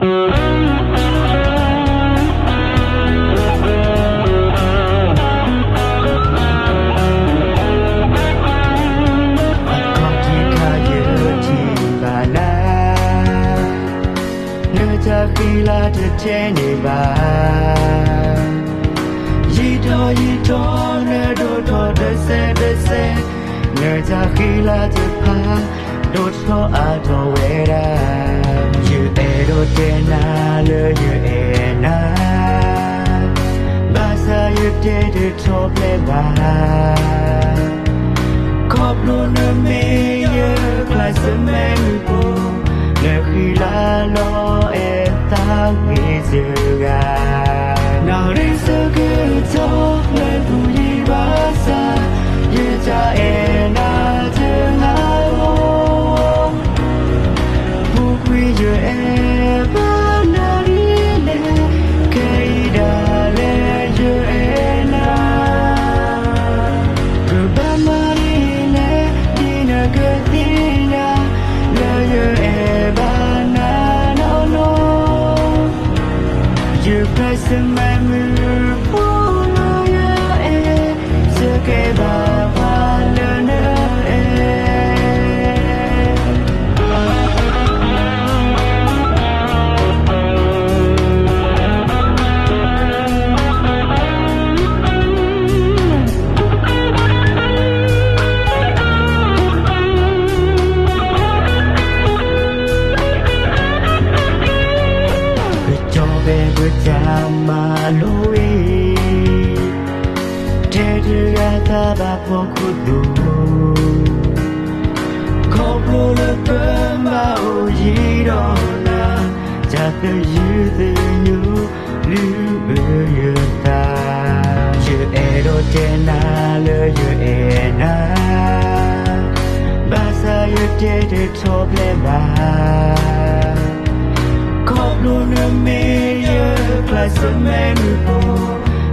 khi là thật trên đề bà yi to nè đôi thọ đời xe nơi ta khi là thật phá đôi thọ thọ về ra như e đôi trên na lỡ như e na ba sa như thế để thọ về bà khóc luôn ở mi nhớ lại sớm em cô nếu khi là lo em ta nghĩ giờ gà nào đến giờ cứ cho lên tu gì bá xa như cha em đã thương ai không buộc quy giờ em vẫn đã đi lên cây đã lên giờ em đã cứ ban mà đi lên đi nơi cái tin đã lời giờ em ban đã nó lo giờ phải xem em mưa phố lo giờ em giờ cái bà hoa lớn nữa em mà lối thế thì ta bà phong khu đủ không lo được cơn bão gì đó là cha tự giữ tự nhủ lưu bơ ta chưa e đôi trên na lỡ chưa e na ba sa yêu thế để cho lên bà khóc luôn ở mi nhớ lại sớm em cô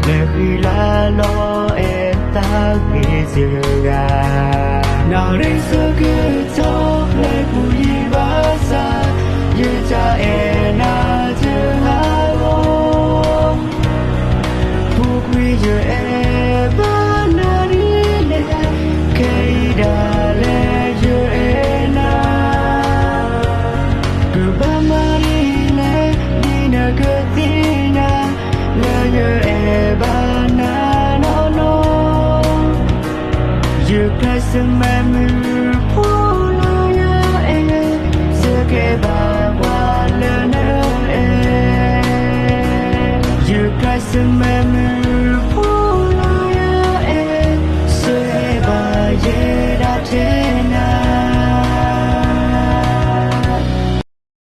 nếu khi là lo em ta nghĩ giờ gà nào đến